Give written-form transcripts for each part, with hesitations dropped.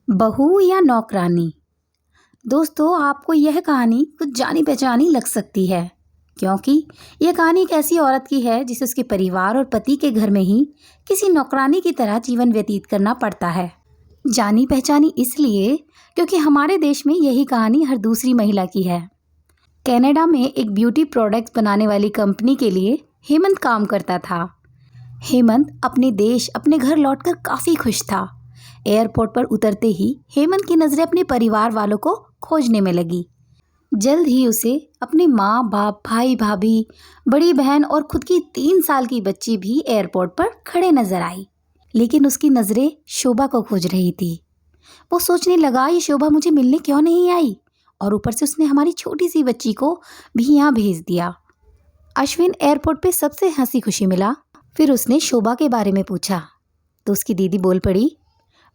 बहू या नौकरानी। दोस्तों, आपको यह कहानी कुछ जानी पहचानी लग सकती है, क्योंकि यह कहानी एक ऐसी औरत की है जिसे उसके परिवार और पति के घर में ही किसी नौकरानी की तरह जीवन व्यतीत करना पड़ता है। जानी पहचानी इसलिए क्योंकि हमारे देश में यही कहानी हर दूसरी महिला की है। कनाडा में एक ब्यूटी प्रोडक्ट्स बनाने वाली कंपनी के लिए हेमंत काम करता था। हेमंत अपने देश अपने घर लौटकर काफ़ी खुश था। एयरपोर्ट पर उतरते ही हेमंत की नज़रें अपने परिवार वालों को खोजने में लगी। जल्द ही उसे अपने माँ बाप, भाई भाभी, बड़ी बहन और खुद की 3 साल की बच्ची भी एयरपोर्ट पर खड़े नजर आई। लेकिन उसकी नज़रें शोभा को खोज रही थी। वो सोचने लगा, ये शोभा मुझे मिलने क्यों नहीं आई, और ऊपर से उसने हमारी छोटी सी बच्ची को भी यहाँ भेज दिया। अश्विन एयरपोर्ट पे सबसे हंसी खुशी मिला। फिर उसने शोभा के बारे में पूछा तो उसकी दीदी बोल पड़ी,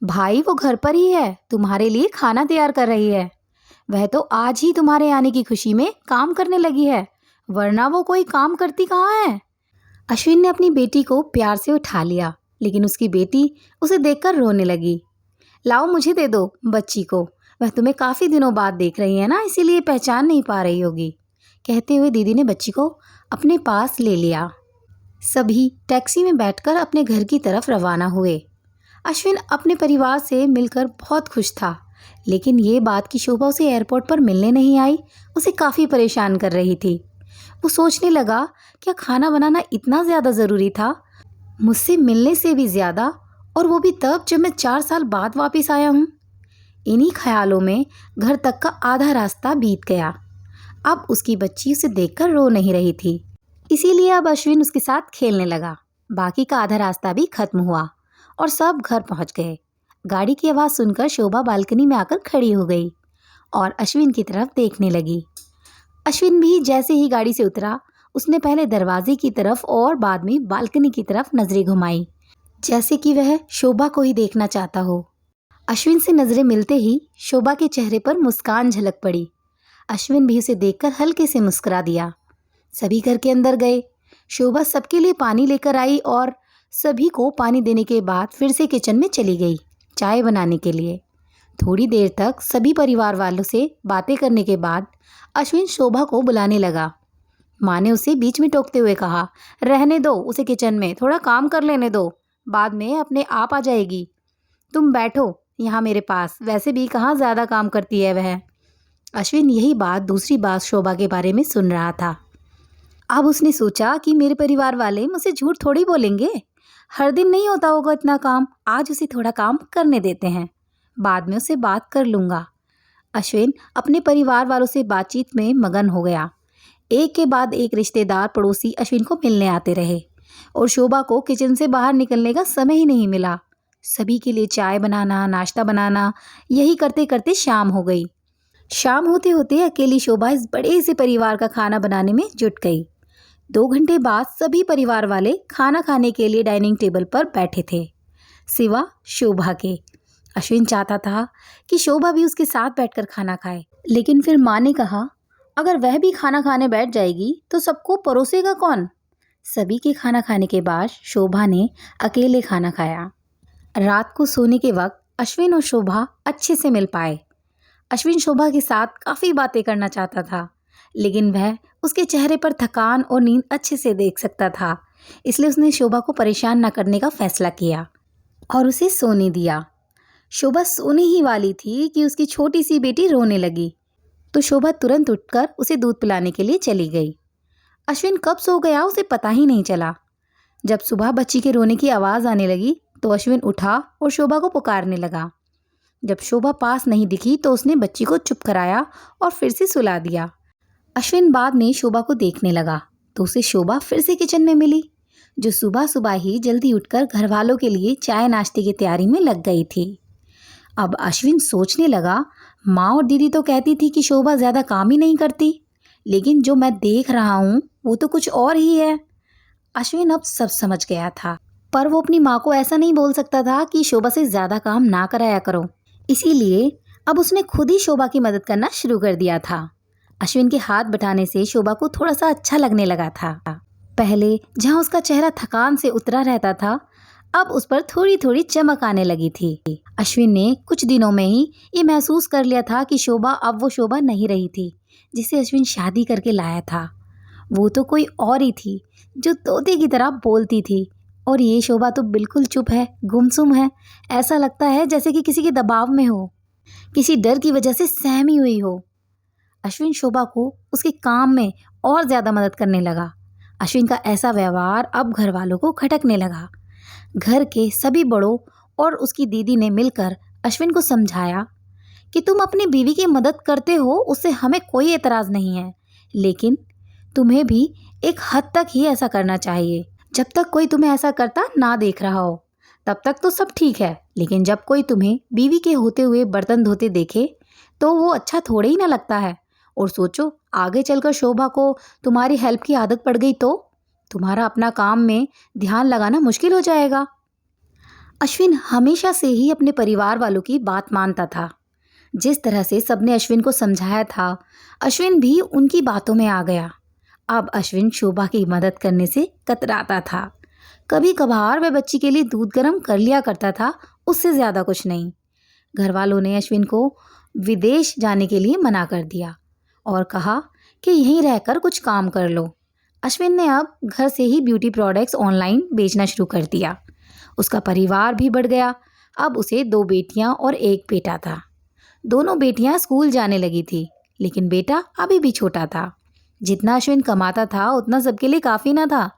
भाई वो घर पर ही है, तुम्हारे लिए खाना तैयार कर रही है। वह तो आज ही तुम्हारे आने की खुशी में काम करने लगी है, वरना वो कोई काम करती कहाँ है। अश्विन ने अपनी बेटी को प्यार से उठा लिया, लेकिन उसकी बेटी उसे देखकर रोने लगी। लाओ मुझे दे दो बच्ची को, वह तुम्हें काफ़ी दिनों बाद देख रही है ना, इसीलिए पहचान नहीं पा रही होगी। कहते हुए दीदी ने बच्ची को अपने पास ले लिया। सभी टैक्सी में बैठकर अपने घर की तरफ रवाना हुए। अश्विन अपने परिवार से मिलकर बहुत खुश था, लेकिन ये बात कि शोभा उसे एयरपोर्ट पर मिलने नहीं आई उसे काफ़ी परेशान कर रही थी। वो सोचने लगा, क्या खाना बनाना इतना ज़्यादा ज़रूरी था, मुझसे मिलने से भी ज़्यादा, और वो भी तब जब मैं 4 साल बाद वापस आया हूँ। इन्हीं ख्यालों में घर तक का आधा रास्ता बीत गया। अब उसकी बच्ची उसे देखकर रो नहीं रही थी, इसीलिए अब अश्विन उसके साथ खेलने लगा। बाकी का आधा रास्ता भी खत्म हुआ और सब घर पहुंच गए। गाड़ी की आवाज़ सुनकर शोभा बालकनी में आकर खड़ी हो गई और अश्विन की तरफ देखने लगी। अश्विन भी जैसे ही गाड़ी से उतरा, उसने पहले दरवाजे की तरफ और बाद में बालकनी की तरफ नजरें घुमाई, जैसे कि वह शोभा को ही देखना चाहता हो। अश्विन से नजरें मिलते ही शोभा के चेहरे पर मुस्कान झलक पड़ी। अश्विन भी उसे देखकर हल्के से मुस्कुरा दिया। सभी घर के अंदर गए। शोभा सबके लिए पानी लेकर आई और सभी को पानी देने के बाद फिर से किचन में चली गई चाय बनाने के लिए। थोड़ी देर तक सभी परिवार वालों से बातें करने के बाद अश्विन शोभा को बुलाने लगा। माँ ने उसे बीच में टोकते हुए कहा, रहने दो उसे, किचन में थोड़ा काम कर लेने दो, बाद में अपने आप आ जाएगी। तुम बैठो यहाँ मेरे पास, वैसे भी कहाँ ज़्यादा काम करती है वह। अश्विन यही बात दूसरी बार शोभा के बारे में सुन रहा था। अब उसने सोचा कि मेरे परिवार वाले मुझसे झूठ थोड़ी बोलेंगे, हर दिन नहीं होता होगा इतना काम, आज उसे थोड़ा काम करने देते हैं, बाद में उसे बात कर लूँगा। अश्विन अपने परिवार वालों से बातचीत में मगन हो गया। एक के बाद एक रिश्तेदार पड़ोसी अश्विन को मिलने आते रहे और शोभा को किचन से बाहर निकलने का समय ही नहीं मिला। सभी के लिए चाय बनाना, नाश्ता बनाना, यही करते करते शाम हो गई। शाम होते होते अकेली शोभा इस बड़े से परिवार का खाना बनाने में जुट गई। 2 घंटे बाद सभी परिवार वाले खाना खाने के लिए डाइनिंग टेबल पर बैठे थे, सिवा शोभा के। अश्विन चाहता था कि शोभा भी उसके साथ बैठकर खाना खाए, लेकिन फिर माँ ने कहा, अगर वह भी खाना खाने बैठ जाएगी तो सबको परोसेगा कौन। सभी के खाना खाने के बाद शोभा ने अकेले खाना खाया। रात को सोने के वक्त अश्विन और शोभा अच्छे से मिल पाए। अश्विन शोभा के साथ काफ़ी बातें करना चाहता था, लेकिन वह उसके चेहरे पर थकान और नींद अच्छे से देख सकता था, इसलिए उसने शोभा को परेशान न करने का फैसला किया और उसे सोने दिया। शोभा सोने ही वाली थी कि उसकी छोटी सी बेटी रोने लगी, तो शोभा तुरंत उठकर उसे दूध पिलाने के लिए चली गई। अश्विन कब सो गया उसे पता ही नहीं चला। जब सुबह बच्ची के रोने की आवाज़ आने लगी तो अश्विन उठा और शोभा को पुकारने लगा। जब शोभा पास नहीं दिखी तो उसने बच्ची को चुप कराया और फिर से सुला दिया। अश्विन बाद में शोभा को देखने लगा तो उसे शोभा फिर से किचन में मिली, जो सुबह सुबह ही जल्दी उठकर घर वालों के लिए चाय नाश्ते की तैयारी में लग गई थी। अब अश्विन सोचने लगा, माँ और दीदी तो कहती थी कि शोभा ज़्यादा काम ही नहीं करती, लेकिन जो मैं देख रहा हूँ वो तो कुछ और ही है। अश्विन अब सब समझ गया था, पर वो अपनी माँ को ऐसा नहीं बोल सकता था कि शोभा से ज़्यादा काम ना कराया करो, इसीलिए अब उसने खुद ही शोभा की मदद करना शुरू कर दिया था। अश्विन के हाथ बटाने से शोभा को थोड़ा सा अच्छा लगने लगा था। पहले जहाँ उसका चेहरा थकान से उतरा रहता था, अब उस पर थोड़ी थोड़ी चमक आने लगी थी। अश्विन ने कुछ दिनों में ही ये महसूस कर लिया था कि शोभा अब वो शोभा नहीं रही थी जिसे अश्विन शादी करके लाया था। वो तो कोई और ही थी जो तोते की तरह बोलती थी, और ये शोभा तो बिल्कुल चुप है, गुमसुम है। ऐसा लगता है जैसे कि किसी के दबाव में हो, किसी डर की वजह से सहमी हुई हो। अश्विन शोभा को उसके काम में और ज़्यादा मदद करने लगा। अश्विन का ऐसा व्यवहार अब घर वालों को खटकने लगा। घर के सभी बड़ों और उसकी दीदी ने मिलकर अश्विन को समझाया कि तुम अपनी बीवी की मदद करते हो, उससे हमें कोई एतराज़ नहीं है, लेकिन तुम्हें भी एक हद तक ही ऐसा करना चाहिए। जब तक कोई तुम्हें ऐसा करता ना देख रहा हो तब तक तो सब ठीक है, लेकिन जब कोई तुम्हें बीवी के होते हुए बर्तन धोते देखे तो वो अच्छा थोड़े ही ना लगता है। और सोचो, आगे चलकर शोभा को तुम्हारी हेल्प की आदत पड़ गई तो तुम्हारा अपना काम में ध्यान लगाना मुश्किल हो जाएगा। अश्विन हमेशा से ही अपने परिवार वालों की बात मानता था। जिस तरह से सबने अश्विन को समझाया था, अश्विन भी उनकी बातों में आ गया। अब अश्विन शोभा की मदद करने से कतराता था। कभी कभार वह बच्ची के लिए दूध गर्म कर लिया करता था, उससे ज़्यादा कुछ नहीं। घर वालों ने अश्विन को विदेश जाने के लिए मना कर दिया और कहा कि यहीं रहकर कुछ काम कर लो। अश्विन ने अब घर से ही ब्यूटी प्रोडक्ट्स ऑनलाइन बेचना शुरू कर दिया। उसका परिवार भी बढ़ गया। अब उसे 2 बेटियां और 1 बेटा था। दोनों बेटियां स्कूल जाने लगी थी, लेकिन बेटा अभी भी छोटा था। जितना अश्विन कमाता था उतना सबके लिए काफ़ी न था।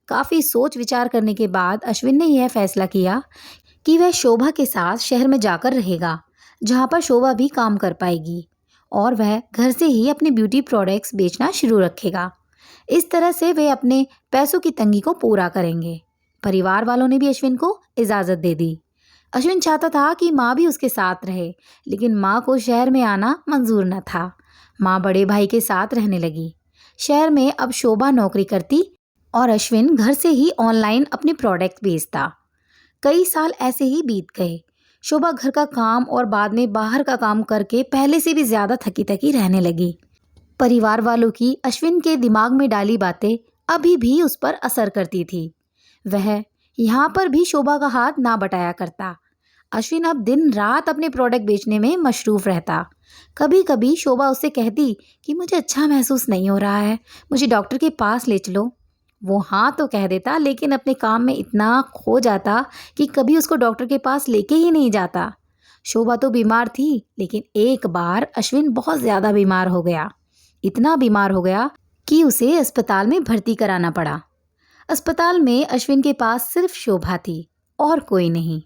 काफ़ी सोच विचार करने के बाद अश्विन ने यह फैसला किया कि वह शोभा के साथ शहर में जाकर रहेगा, जहाँ पर शोभा भी काम कर पाएगी, और वह घर से ही अपने ब्यूटी प्रोडक्ट्स बेचना शुरू रखेगा। इस तरह से वे अपने पैसों की तंगी को पूरा करेंगे। परिवार वालों ने भी अश्विन को इजाज़त दे दी। अश्विन चाहता था कि माँ भी उसके साथ रहे, लेकिन माँ को शहर में आना मंजूर न था। माँ बड़े भाई के साथ रहने लगी। शहर में अब शोभा नौकरी करती और अश्विन घर से ही ऑनलाइन अपने प्रोडक्ट बेचता। कई साल ऐसे ही बीत गए। शोभा घर का काम और बाद में बाहर का काम करके पहले से भी ज़्यादा थकी थकी रहने लगी। परिवार वालों की अश्विन के दिमाग में डाली बातें अभी भी उस पर असर करती थी। वह यहाँ पर भी शोभा का हाथ ना बटाया करता। अश्विन अब दिन रात अपने प्रोडक्ट बेचने में मशरूफ़ रहता। कभी कभी शोभा उससे कहती कि मुझे अच्छा महसूस नहीं हो रहा है, मुझे डॉक्टर के पास ले चलो। वो हाँ तो कह देता, लेकिन अपने काम में इतना खो जाता कि कभी उसको डॉक्टर के पास लेके ही नहीं जाता। शोभा तो बीमार थी, लेकिन एक बार अश्विन बहुत ज़्यादा बीमार हो गया। इतना बीमार हो गया कि उसे अस्पताल में भर्ती कराना पड़ा। अस्पताल में अश्विन के पास सिर्फ शोभा थी और कोई नहीं।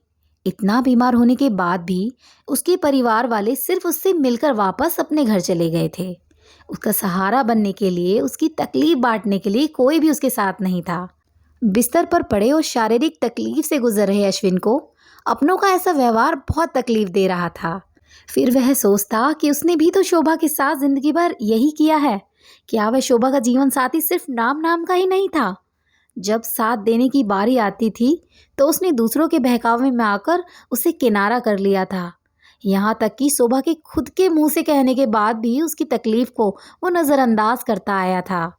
इतना बीमार होने के बाद भी उसके परिवार वाले सिर्फ उससे मिलकर वापस अपने घर चले गए थे। उसका सहारा बनने के लिए, उसकी तकलीफ बांटने के लिए कोई भी उसके साथ नहीं था। बिस्तर पर पड़े और शारीरिक तकलीफ से गुजर रहे अश्विन को अपनों का ऐसा व्यवहार बहुत तकलीफ दे रहा था। फिर वह सोचता कि उसने भी तो शोभा के साथ जिंदगी भर यही किया है। क्या वह शोभा का जीवन साथी सिर्फ नाम नाम का ही नहीं था? जब साथ देने की बारी आती थी तो उसने दूसरों के बहकावे में आकर उसे किनारा कर लिया था। यहाँ तक कि शोभा के खुद के मुंह से कहने के बाद भी उसकी तकलीफ को वो नज़रअंदाज करता आया था।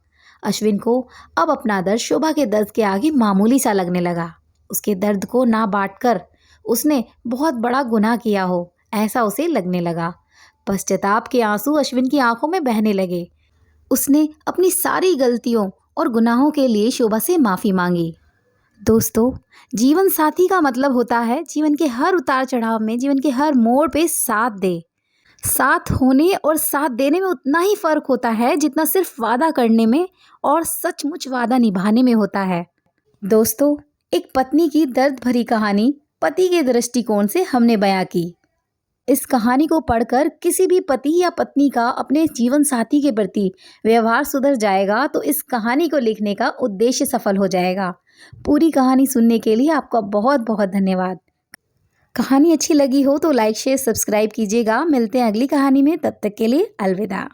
अश्विन को अब अपना दर्द शोभा के दर्द के आगे मामूली सा लगने लगा। उसके दर्द को ना बांटकर उसने बहुत बड़ा गुनाह किया हो, ऐसा उसे लगने लगा। पश्चाताप के आंसू अश्विन की आंखों में बहने लगे। उसने अपनी सारी गलतियों और गुनाहों के लिए शोभा से माफ़ी मांगी। दोस्तों, जीवन साथी का मतलब होता है जीवन के हर उतार चढ़ाव में, जीवन के हर मोड़ पे साथ दे। साथ होने और साथ देने में उतना ही फ़र्क होता है जितना सिर्फ वादा करने में और सचमुच वादा निभाने में होता है। दोस्तों, एक पत्नी की दर्द भरी कहानी पति के दृष्टिकोण से हमने बयां की। इस कहानी को पढ़कर किसी भी पति या पत्नी का अपने जीवन साथी के प्रति व्यवहार सुधर जाएगा तो इस कहानी को लिखने का उद्देश्य सफल हो जाएगा। पूरी कहानी सुनने के लिए आपका बहुत बहुत धन्यवाद। कहानी अच्छी लगी हो तो लाइक शेयर सब्सक्राइब कीजिएगा। मिलते हैं अगली कहानी में, तब तक के लिए अलविदा।